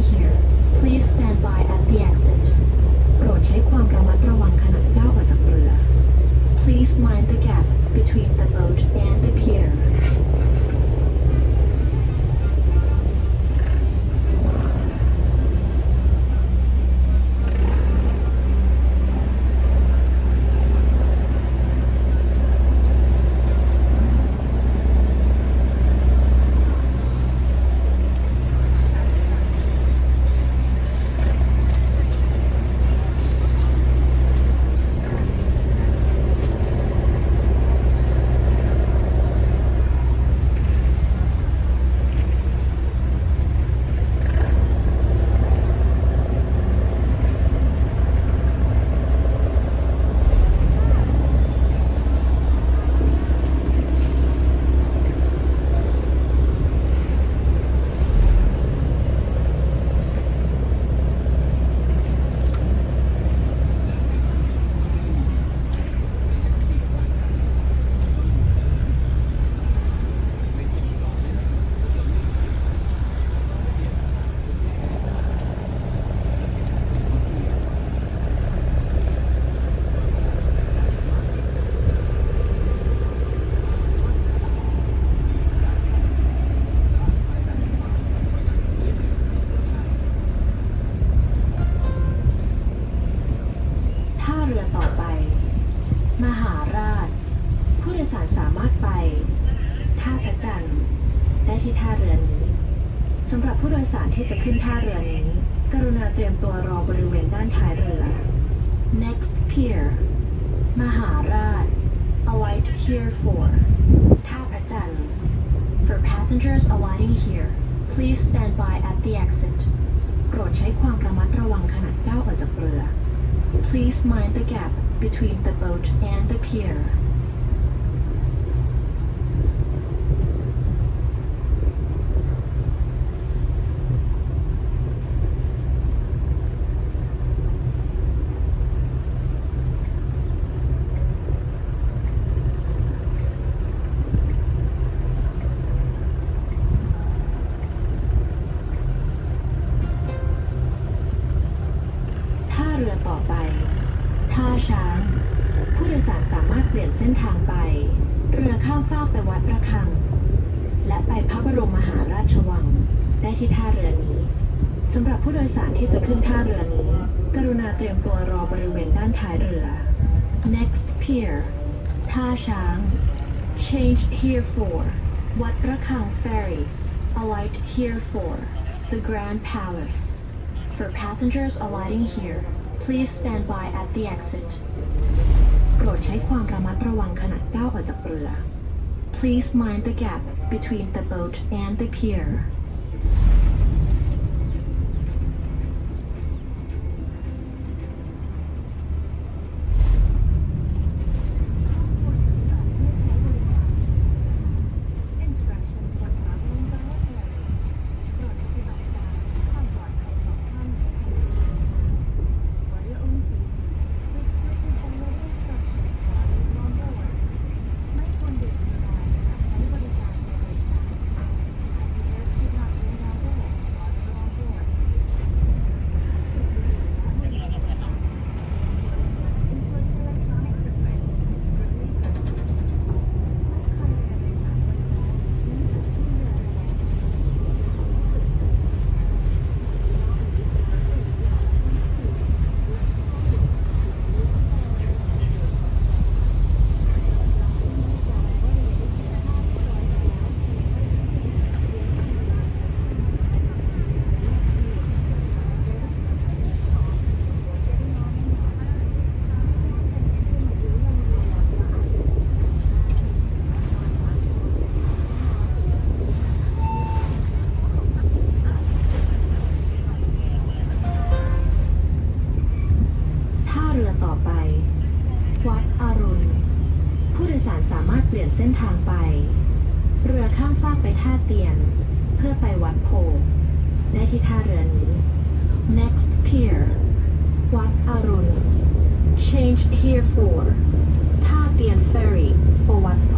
here. Please stand by at the exit. โปรดใช้ความระมัดระวังขณะก้าวออกจากเรือ Please mind the gap between the boat and the pier. ท่าเรือต่อไปมหาราชผู้โดยสารสามารถไปท่าพระจันทร์ได้ที่ท่าเรือนี้สำหรับผู้โดยสารที่จะขึ้นท่าเรือนี้กรุณาเตรียมตัวรอบริเวณด้านท้ายเรือ Next pier มหาราช Alight here for ท่าพระจันทร์ For passengers alighting here please stand by at the exit โปรดใช้ความระมัดระวังขณะก้าวออกจากเรือ Please mind the gap between the boat and the pier. ท่าเรือต่อไปท่าช้างผู้โดยสารสามารถเปลี่ยนเส้นทางไปเรือข้ามฟากไปวัดระฆังและไปพระบรมมหาราชวังได้ที่ท่าเรือนี้สำหรับผู้โดยสารที่จะขึ้นท่าเรือนี้กรุณาเตรียมตัวรอบริเวณด้านท้ายเรือ Next pier ท่าช้าง Change here for วัดระฆัง Ferry Alight here for the Grand Palace For passengers alighting here Please stand by at the exit โปรดใช้ความระมัดระวังขณะก้าวออกจากเรือ Please mind the gap between the boat and the pier. เส้นทางไปเรือข้ามฟากไปท่าเตียนเพื่อไปวัดโพได้ที่ท่าเรือนี้ Next pier วัดอรุณ Change here for ท่าเตียน Ferry for วัดโพ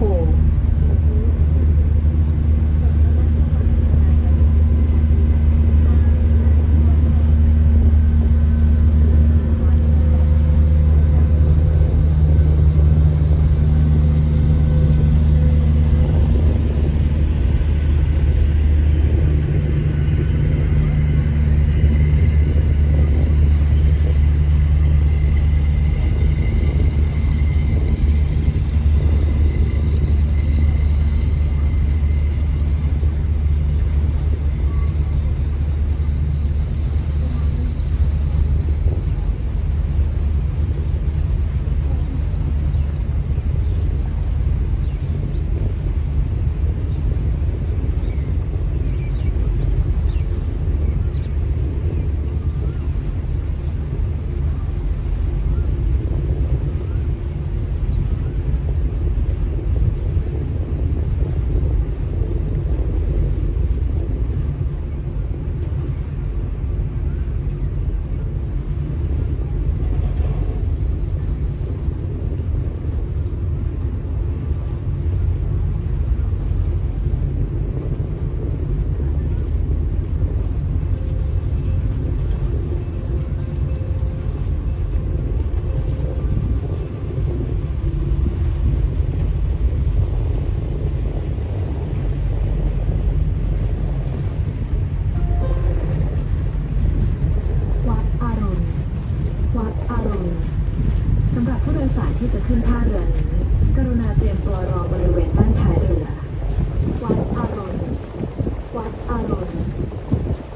จะขึ้นท่าเรือนี้กรุณาเตรียมตัวรอบริเวณบ้านท้ายเรือ วัดอารอนวัดอารอน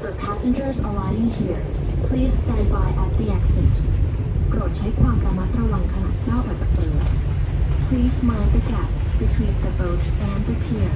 For passengers arriving here, please stand by at the exit. โปรดใช้ความระมัดระวังขณะก้าวออกจากเรือ Please mind the gap between the boat and the pier.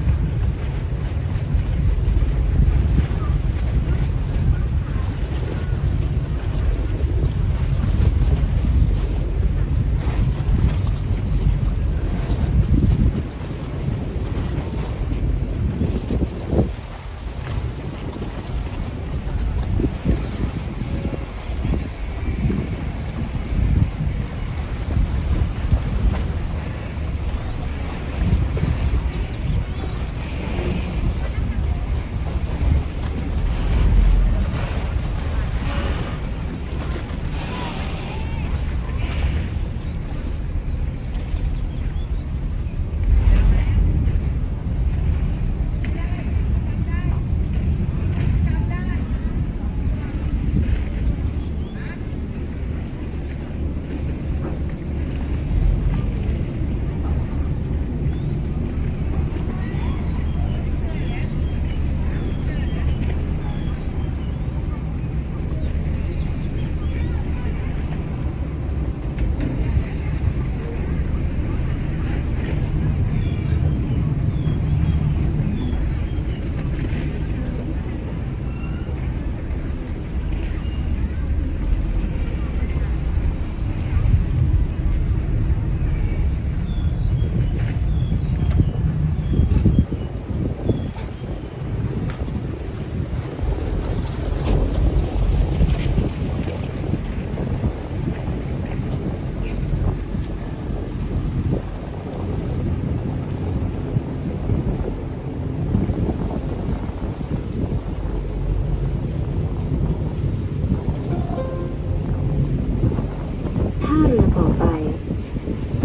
ท่าเรือต่อไป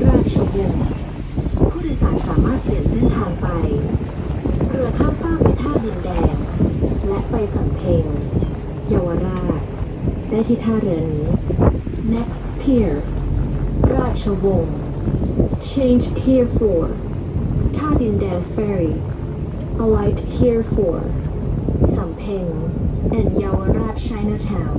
ราชวงศ์ผู้โดยสารสามารถเปลี่ยนเส้นทางไป เรือข้ามฟากไปท่าดินแดง และไปสำเพ็งเยาวราช ได้ที่ท่าเรือนี้ Next pier ราชวงศ์ Change here for ท่าดินแดง ferry Alight here for สำเพ็ง and เยาวราช Chinatown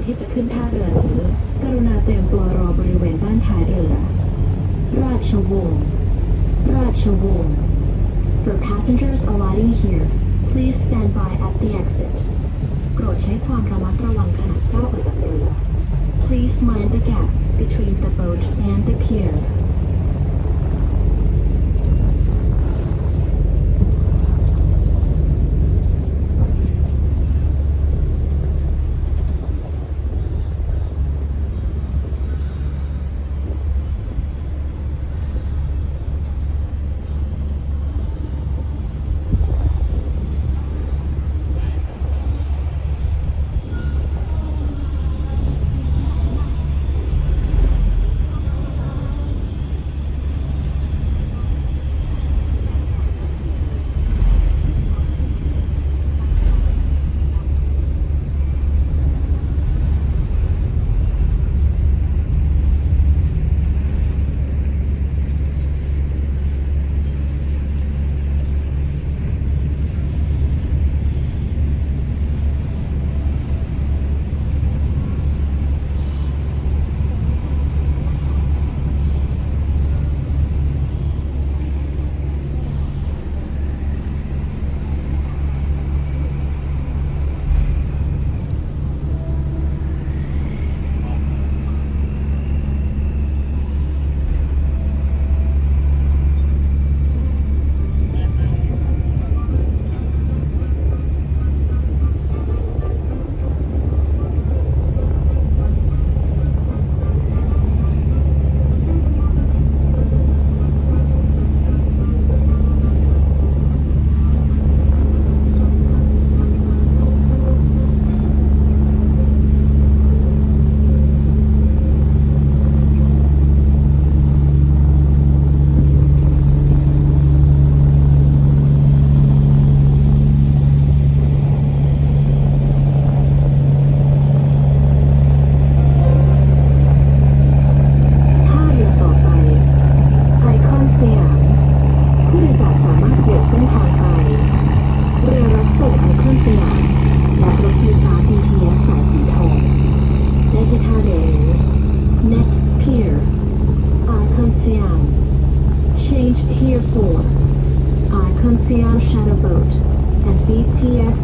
ที่จะขึ้นท่าเรือนี้กรุณาเตรียมตัวรอบริเวณด้านท้ายเรือ ราชวงศ์ราชวงศ์ For passengers alighting here, please stand by at the exit. โปรดใช้ความระมัดระวังขณะก้าวออกจากเรือ Please mind the gap between the boat and the pier. เ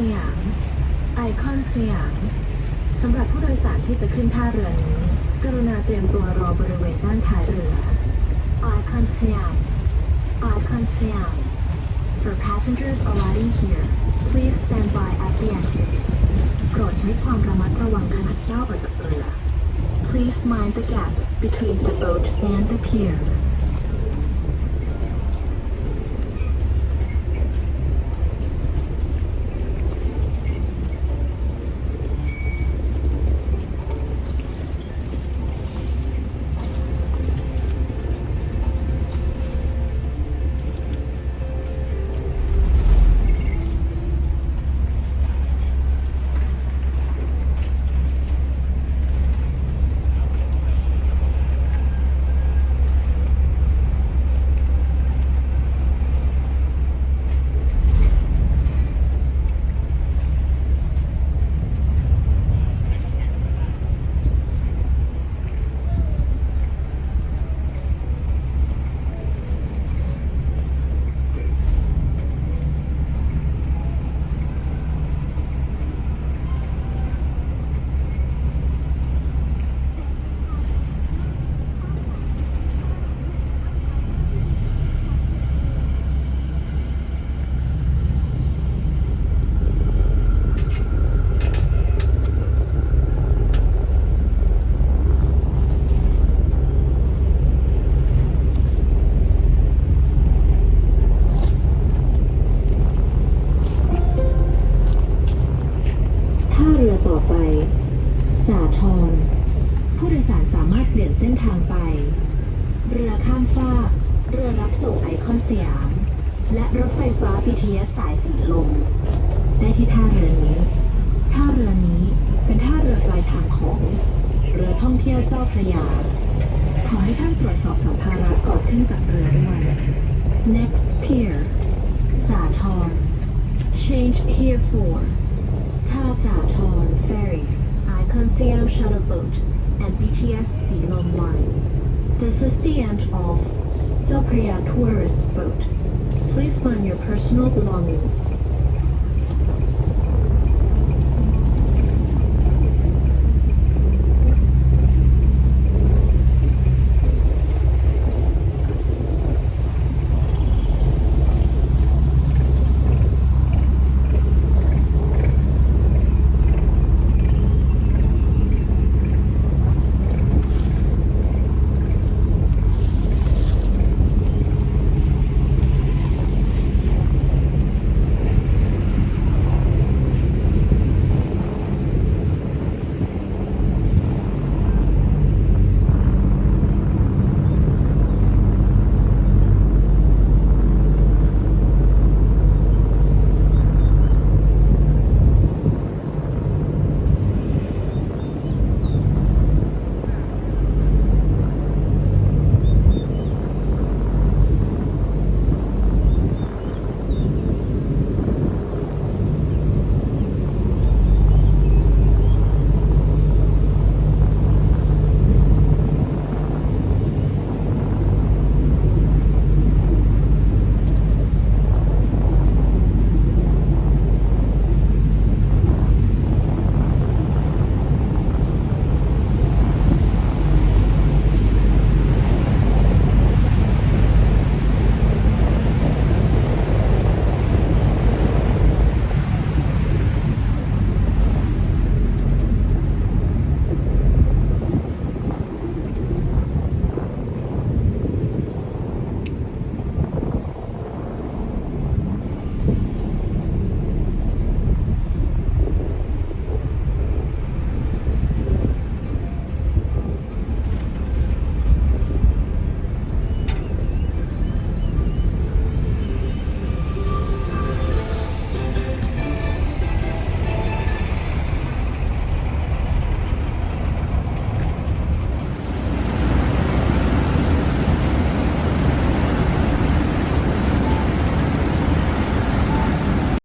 สยามไอคอนสยามสำหรับผู้โดยสารที่จะขึ้นท่าเรือนี้กรุณาเตรียมตัวรอบริเวณด้านท้ายเรือไอคอนสยามไอคอนสยาม For passengers arriving here please stand by at the exit โปรดใช้ความระมัดระวังขณะก้าวออกจากเรือ Please mind the gap between the boat and the pierท่าเรือต่อไป สาทรผู้โดยสารสามารถเปลี่ยนเส้นทางไป เรือข้ามฟาก เรือรับส่งไอคอนสยาม และรถไฟฟ้า BTS สายสีลม ได้ที่ท่าเรือนี้ ท่าเรือนี้เป็นท่าเรือปลายทางของ เรือท่องเที่ยวเจ้าพระยา ขอให้ท่านตรวจสอบสัมภาระก่อนขึ้นจากเรือด้วย Next pier สาทร Change here for ท่าสาทร Ferry Icon Siam Shuttle Boat and BTS Silom Line This is the end of Chao Phraya Tourist Boat Please mind your personal belongings